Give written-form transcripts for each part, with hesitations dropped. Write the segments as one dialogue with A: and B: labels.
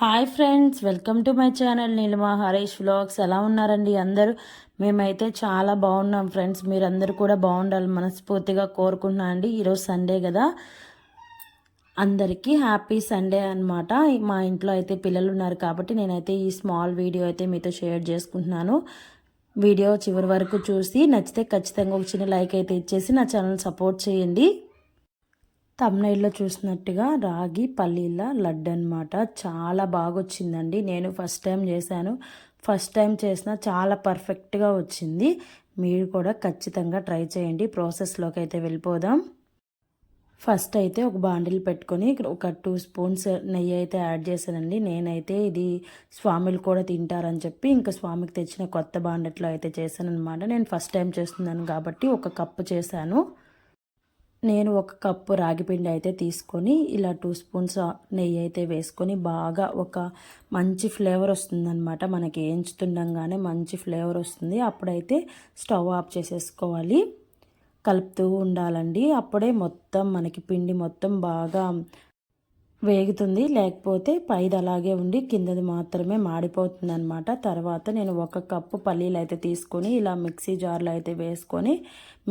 A: Hi friends, welcome to my channel Neelima Harish vlogs. ఎలా ఉన్నారండి అందరూ? మేమైతే చాలా బాగున్నాం ఫ్రెండ్స్. మీరందరూ కూడా బాగుండాలి మనస్ఫూర్తిగా కోరుకుంటున్నా అండి. ఈరోజు సండే కదా, అందరికీ హ్యాపీ సండే అనమాట. మా ఇంట్లో అయితే పిల్లలు ఉన్నారు కాబట్టి నేనైతే ఈ స్మాల్ వీడియో అయితే మీతో షేర్ చేసుకుంటున్నాను. వీడియో చివరి వరకు చూసి నచ్చితే ఖచ్చితంగా ఒక చిన్న లైక్ అయితే ఇచ్చేసి నా ఛానల్ సపోర్ట్ చేయండి. తమ్నైల్లో చూసినట్టుగా రాగి పల్లీల లడ్డు అనమాట. చాలా బాగా వచ్చిందండి. నేను ఫస్ట్ టైం చేశాను. ఫస్ట్ టైం చేసిన చాలా పర్ఫెక్ట్గా వచ్చింది. మీరు కూడా ఖచ్చితంగా ట్రై చేయండి. ప్రాసెస్లోకి అయితే వెళ్ళిపోదాం. ఫస్ట్ అయితే ఒక బాండిల్ పెట్టుకొని ఒక 2 స్పూన్స్ నెయ్యి అయితే యాడ్ చేశానండి. నేనైతే ఇది స్వామిలు కూడా తింటారని చెప్పి ఇంకా స్వామికి తెచ్చిన కొత్త బాండెట్లో అయితే చేశాను అనమాట. నేను ఫస్ట్ టైం చేస్తున్నాను కాబట్టి 1 కప్పు చేశాను. నేను 1 కప్పు రాగిపిండి అయితే తీసుకొని ఇలా 2 స్పూన్స్ నెయ్యి అయితే వేసుకొని బాగా ఒక మంచి ఫ్లేవర్ వస్తుందన్నమాట. మనకి వేయించుతుండగానే మంచి ఫ్లేవర్ వస్తుంది. అప్పుడైతే స్టవ్ ఆఫ్ చేసేసుకోవాలి. కలుపుతూ ఉండాలండి. అప్పుడే మొత్తం మనకి పిండి మొత్తం బాగా వేగుతుంది. లేకపోతే పైది అలాగే ఉండి కిందది మాత్రమే మాడిపోతుంది అనమాట. తర్వాత నేను 1 కప్పు పల్లీలు అయితే తీసుకొని ఇలా మిక్సీ జార్లో అయితే వేసుకొని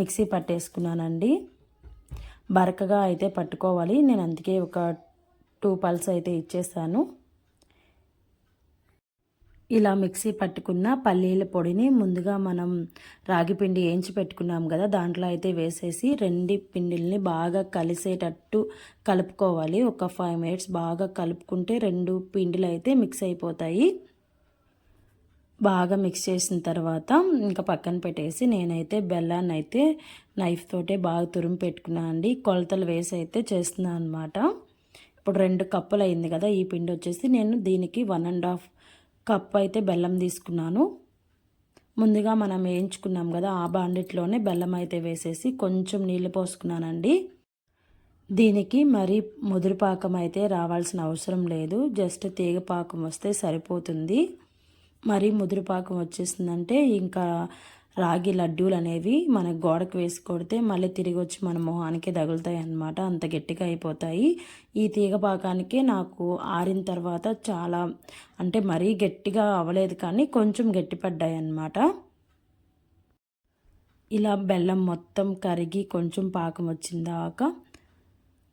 A: మిక్సీ పట్టేసుకున్నానండి. బరకగా అయితే పట్టుకోవాలి. నేను అందుకే ఒక 2 పల్స్ అయితే ఇచ్చేసాను. ఇలా మిక్సీ పట్టుకున్న పల్లీల పొడిని ముందుగా మనం రాగి పిండి వేయించి పెట్టుకున్నాం కదా, దాంట్లో అయితే వేసేసి 2 పిండిల్ని బాగా కలిసేటట్టు కలుపుకోవాలి. ఒక 5 మినిట్స్ బాగా కలుపుకుంటే 2 పిండిలు అయితే మిక్స్ అయిపోతాయి. బాగా మిక్స్ చేసిన తర్వాత ఇంకా పక్కన పెట్టేసి నేనైతే బెల్లాన్ని అయితే నైఫ్ తోటే బాగా తురిమి పెట్టుకున్నాను అండి. కొలతలు వేసి అయితే చేస్తున్నాను అనమాట. ఇప్పుడు 2 కప్పులు అయింది కదా, ఈ పిండి వచ్చేసి నేను దీనికి 1.5 కప్ అయితే బెల్లం తీసుకున్నాను. ముందుగా మనం వేయించుకున్నాం కదా, ఆ బాండిట్లోనే బెల్లం అయితే వేసేసి కొంచెం నీళ్ళు పోసుకున్నానండి. దీనికి మరి ముదురు పాకం అయితే రావాల్సిన అవసరం లేదు. జస్ట్ తీగ పాకం వస్తే సరిపోతుంది. మరి ముదురుపాకం వచ్చేసిందంటే ఇంకా రాగి లడ్డూలు అనేవి మన గోడకు వేసి కొడితే మళ్ళీ తిరిగి వచ్చి మన మొహానికి తగులుతాయి అన్నమాట. అంత గట్టిగా అయిపోతాయి. ఈ తీగ పాకానికి నాకు ఆరిన తర్వాత చాలా అంటే మరీ గట్టిగా అవ్వలేదు, కానీ కొంచెం గట్టిపడ్డాయి అన్నమాట. ఇలా బెల్లం మొత్తం కరిగి కొంచెం పాకం వచ్చిందాక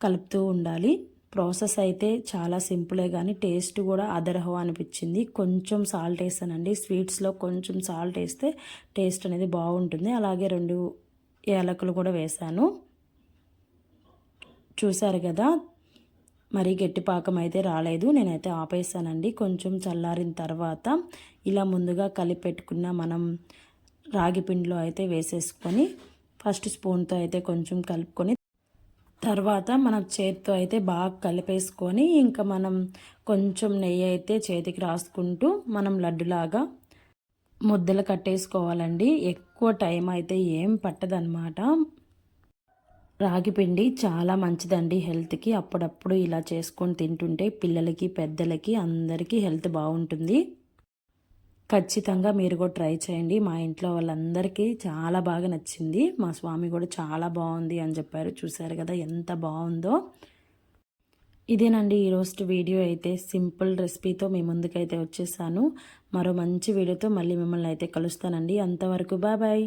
A: కలుపుతూ ఉండాలి. ప్రాసెస్ అయితే చాలా సింపులే, కానీ టేస్ట్ కూడా అదరహో అనిపించింది. కొంచెం సాల్ట్ వేసానండి. స్వీట్స్లో కొంచెం సాల్ట్ వేస్తే టేస్ట్ అనేది బాగుంటుంది. అలాగే 2 యాలకులు కూడా వేసాను. చూసారు కదా, మరీ గట్టి పాకం అయితే రాలేదు. నేనైతే ఆపేసానండి. కొంచెం చల్లారిన తర్వాత ఇలా ముందుగా కలిపి పెట్టుకున్న మనం రాగి పిండిలో అయితే వేసేసుకొని ఫస్ట్ స్పూన్తో అయితే కొంచెం కలుపుకొని తర్వాత మనం చేతితో అయితే బాగా కలిపేసుకొని ఇంకా మనం కొంచెం నెయ్యి అయితే చేతికి రాసుకుంటూ మనం లడ్డులాగా ముద్దలు కట్టేసుకోవాలండి. ఎక్కువ టైం అయితే ఏం పట్టదనమాట. రాగి పిండి చాలా మంచిదండి హెల్త్కి. అప్పుడప్పుడు ఇలా చేసుకొని తింటుంటే పిల్లలకి పెద్దలకి అందరికీ హెల్త్ బాగుంటుంది. ఖచ్చితంగా మీరు కూడా ట్రై చేయండి. మా ఇంట్లో వాళ్ళందరికీ చాలా బాగా నచ్చింది. మా స్వామి కూడా చాలా బాగుంది అని చెప్పారు. చూశారు కదా ఎంత బాగుందో. ఇదేనండి ఈరోజు వీడియో అయితే. సింపుల్ రెసిపీతో మీ ముందుకైతే వచ్చేసాను. మరో మంచి వీడియోతో మళ్ళీ మిమ్మల్ని అయితే కలుస్తానండి. అంతవరకు బాయ్ బాయ్.